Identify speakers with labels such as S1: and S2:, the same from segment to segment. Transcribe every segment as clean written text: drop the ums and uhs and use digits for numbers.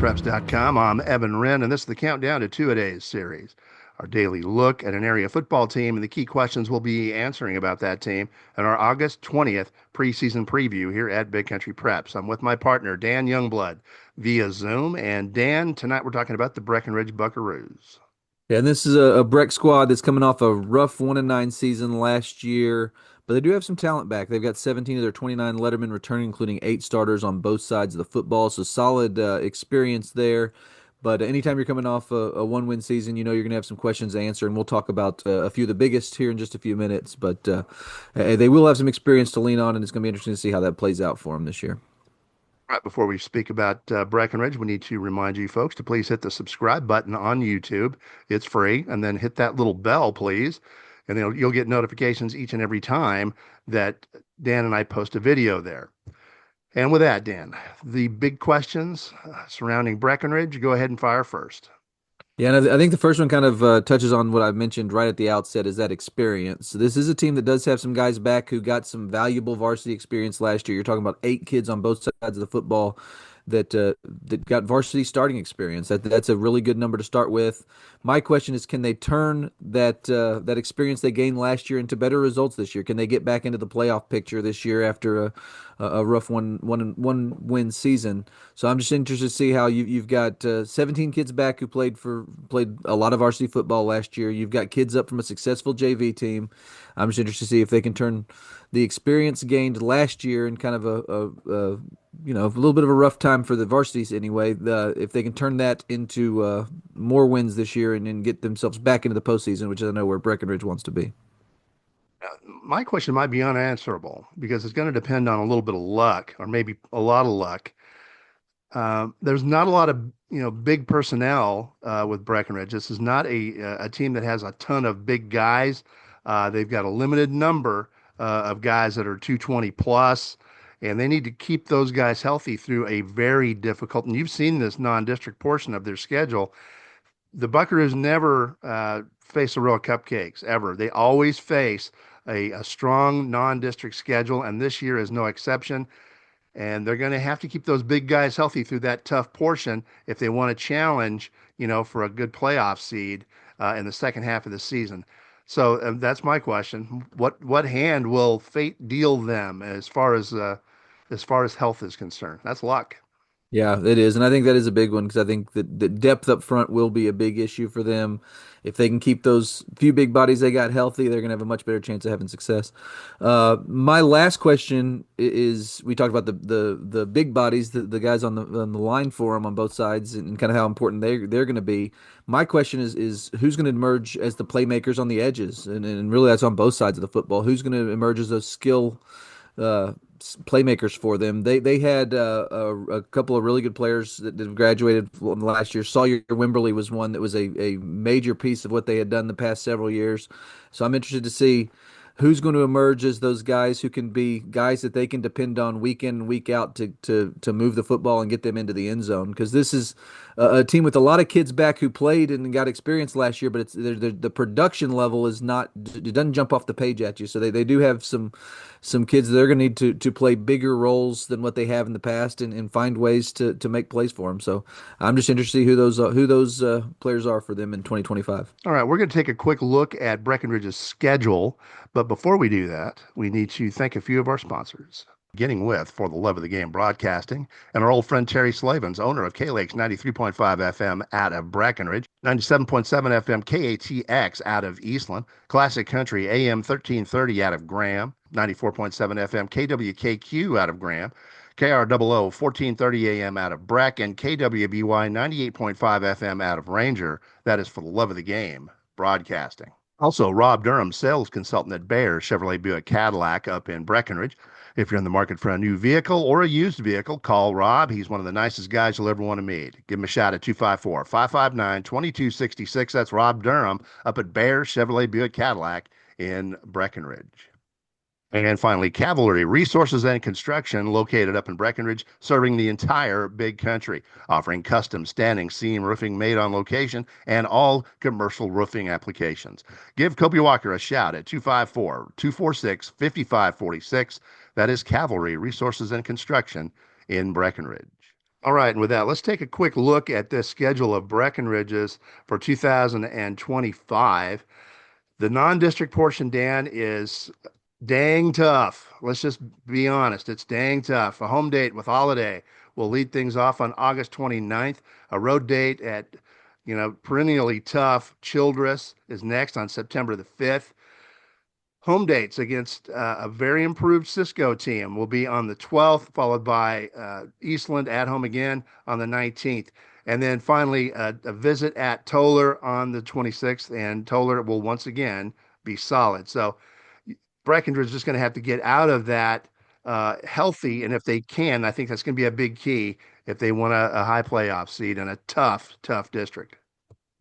S1: BreckenridgePreps.com. I'm Evan Wren, and this is the Countdown to Two-A-Days series, our daily look at an area football team and the key questions we'll be answering about that team in our August 20th preseason preview here at Big Country Preps. I'm with my partner, Dan Youngblood, via Zoom. And Dan, tonight we're talking about the Breckenridge Buckaroos.
S2: Yeah, and this is a Breck squad that's coming off a rough 1-9 season last year, but they do have some talent back. They've got 17 of their 29 Lettermen returning, including 8 starters on both sides of the football. So solid experience there. But anytime you're coming off a one-win season, you know you're going to have some questions to answer, and we'll talk about a few of the biggest here in just a few minutes. But they will have some experience to lean on, and it's going to be interesting to see how that plays out for them this year.
S1: Right before we speak about Breckenridge, we need to remind you folks to please hit the subscribe button on YouTube. It's free. And then hit that little bell, please. And then you'll get notifications each and every time that Dan and I post a video there. And with that, Dan, the big questions surrounding Breckenridge, go ahead and fire first.
S2: Yeah, and I think the first one kind of touches on what I mentioned right at the outset is that experience. So this is a team that does have some guys back who got some valuable varsity experience last year. You're talking about 8 kids on both sides of the football that got varsity starting experience. That's a really good number to start with. My question is, can they turn that experience they gained last year into better results this year? Can they get back into the playoff picture this year after a rough one win season? So I'm just interested to see how you've got 17 kids back who played a lot of varsity football last year. You've got kids up from a successful JV team. I'm just interested to see if they can turn the experience gained last year in kind of a little bit of a rough time for the varsities anyway. If they can turn that into more wins this year and get themselves back into the postseason, which I know where Breckenridge wants to be.
S1: My question might be unanswerable because it's going to depend on a little bit of luck or maybe a lot of luck. There's not a lot of big personnel with Breckenridge. This is not a team that has a ton of big guys. They've got a limited number of guys that are 220 plus, and they need to keep those guys healthy through a very difficult. And you've seen this non-district portion of their schedule. The Buckaroos never face a row of cupcakes ever. They always face a strong non-district schedule, and this year is no exception. And they're going to have to keep those big guys healthy through that tough portion if they want to challenge, for a good playoff seed in the second half of the season. So that's my question. What hand will fate deal them as far as health is concerned? That's luck.
S2: Yeah, it is. And I think that is a big one because I think that the depth up front will be a big issue for them. If they can keep those few big bodies they got healthy, they're going to have a much better chance of having success. My last question is we talked about the big bodies, the guys on the line for them on both sides and kind of how important they're going to be. My question is who's going to emerge as the playmakers on the edges? And really that's on both sides of the football. Who's going to emerge as those uh, playmakers for them. They had a couple of really good players that graduated last year. Sawyer Wimberly was one that was a major piece of what they had done the past several years. So I'm interested to see who's going to emerge as those guys who can be guys that they can depend on week in and week out to move the football and get them into the end zone. Because this is a team with a lot of kids back who played and got experience last year, but the production level is not, it doesn't jump off the page at you. So they do have some kids that are going to need to play bigger roles than what they have in the past and find ways to make plays for them. So I'm just interested to see who those players are for them in 2025.
S1: All right, we're going to take a quick look at Breckenridge's schedule. But before we do that, we need to thank a few of our sponsors. Beginning with For the Love of the Game Broadcasting and our old friend Terry Slavens, owner of K-Lakes 93.5 FM out of Breckenridge, 97.7 FM KATX out of Eastland, Classic Country AM 1330 out of Graham, 94.7 FM KWKQ out of Graham, KROO 1430 AM out of Breck, and KWBY 98.5 FM out of Ranger. That is For the Love of the Game Broadcasting. Also, Rob Durham, sales consultant at Bear Chevrolet Buick Cadillac up in Breckenridge. If you're in the market for a new vehicle or a used vehicle, call Rob. He's one of the nicest guys you'll ever want to meet. Give him a shout at 254-559-2266. That's Rob Durham up at Bear Chevrolet Buick Cadillac in Breckenridge. And finally, Cavalry Resources and Construction, located up in Breckenridge, serving the entire big country, offering custom standing seam roofing made on location and all commercial roofing applications. Give Kobe Walker a shout at 254-246-5546. That is Cavalry Resources and Construction in Breckenridge. All right, and with that, let's take a quick look at this schedule of Breckenridge's for 2025. The non-district portion, Dan, is dang tough. Let's just be honest. It's dang tough. A home date with Holiday will lead things off on August 29th. A road date at, perennially tough Childress is next on September the 5th. Home dates against a very improved Cisco team will be on the 12th, followed by Eastland at home again on the 19th. And then finally, a visit at Toller on the 26th, and Toller will once again be solid. So Breckenridge is just going to have to get out of that healthy. And if they can, I think that's going to be a big key if they want a high playoff seed in a tough, tough district.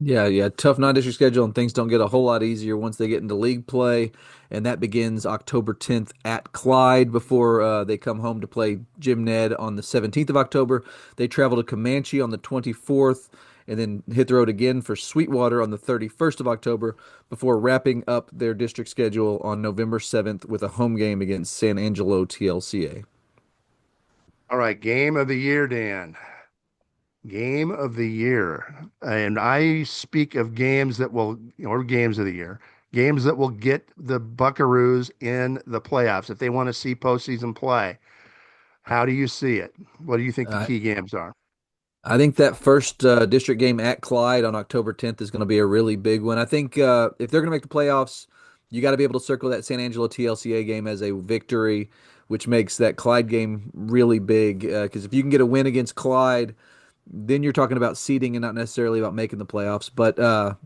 S2: Yeah, yeah, tough non-district schedule, and things don't get a whole lot easier once they get into league play, and that begins October 10th at Clyde before they come home to play Jim Ned on the 17th of October. They travel to Comanche on the 24th, and then hit the road again for Sweetwater on the 31st of October before wrapping up their district schedule on November 7th with a home game against San Angelo TLCA.
S1: All right, game of the year, Dan. Game of the year. And I speak of games that will, or games of the year, games that will get the Buckaroos in the playoffs if they want to see postseason play. How do you see it? What do you think the
S2: Uh,
S1: key games are?
S2: I think that first district game at Clyde on October 10th is going to be a really big one. I think if they're going to make the playoffs, you got to be able to circle that San Angelo TLCA game as a victory, which makes that Clyde game really big. Because if you can get a win against Clyde, then you're talking about seeding and not necessarily about making the playoffs. But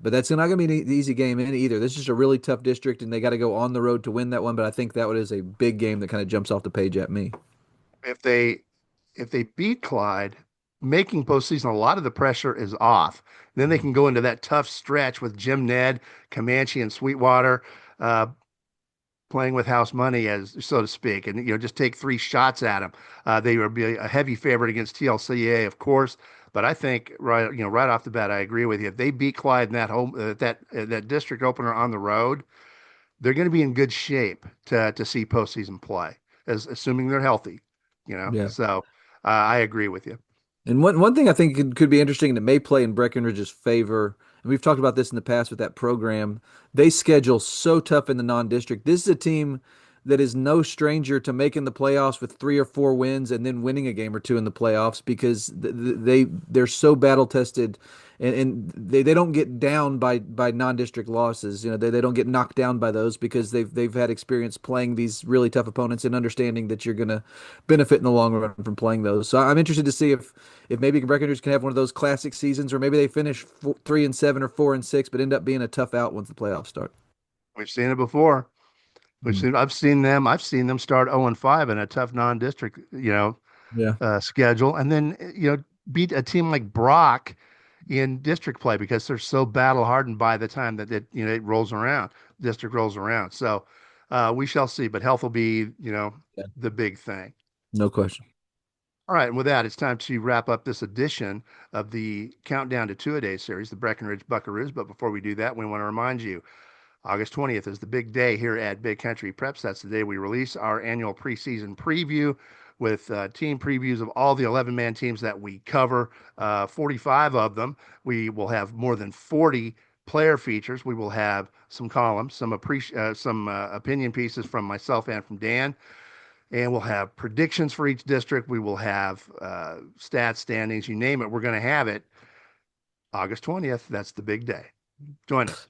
S2: that's not going to be an easy game in either. This is just a really tough district, and they got to go on the road to win that one. But I think that one is a big game that kind of jumps off the page at me.
S1: If they if they beat Clyde, making postseason, a lot of the pressure is off. Then they can go into that tough stretch with Jim Ned, Comanche, and Sweetwater. Uh, Playing with house money, as so to speak, and just take three shots at them. They would be a heavy favorite against TLCA, of course, but I think right off the bat, I agree with you. If they beat Clyde in that home that district opener on the road, they're going to be in good shape to see postseason play, as assuming they're healthy.
S2: Yeah.
S1: So I agree with you.
S2: And one thing I think could be interesting that may play in Breckenridge's favor, and we've talked about this in the past with that program, they schedule so tough in the non-district. This is a team that is no stranger to making the playoffs with 3 or 4 wins and then winning a game or two in the playoffs because they're so battle tested and they don't get down by non-district losses. They don't get knocked down by those because they've had experience playing these really tough opponents and understanding that you're going to benefit in the long run from playing those. So I'm interested to see if maybe Breckenridge can have one of those classic seasons, or maybe they finish 3-7 or 4-6, but end up being a tough out once the playoffs start.
S1: We've seen it before.
S2: Mm.
S1: I've seen them start 0-5 in a tough non-district,
S2: Yeah.
S1: schedule, and then beat a team like Brock in district play because they're so battle hardened by the time that it rolls around, district rolls around. So we shall see, but health will be
S2: Yeah.
S1: the big thing.
S2: No question.
S1: All right, and with that, it's time to wrap up this edition of the Countdown to Two-A-Day series, the Breckenridge Buckaroos. But before we do that, we want to remind you August 20th is the big day here at Big Country Preps. That's the day we release our annual preseason preview with team previews of all the 11-man teams that we cover, 45 of them. We will have more than 40 player features. We will have some columns, some opinion pieces from myself and from Dan, and we'll have predictions for each district. We will have stats, standings, you name it. We're going to have it August 20th. That's the big day. Join us.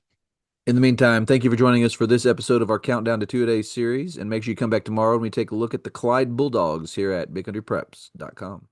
S2: In the meantime, thank you for joining us for this episode of our Countdown to Two-A-Day series, and make sure you come back tomorrow when we take a look at the Clyde Bulldogs here at BigCountryPreps.com.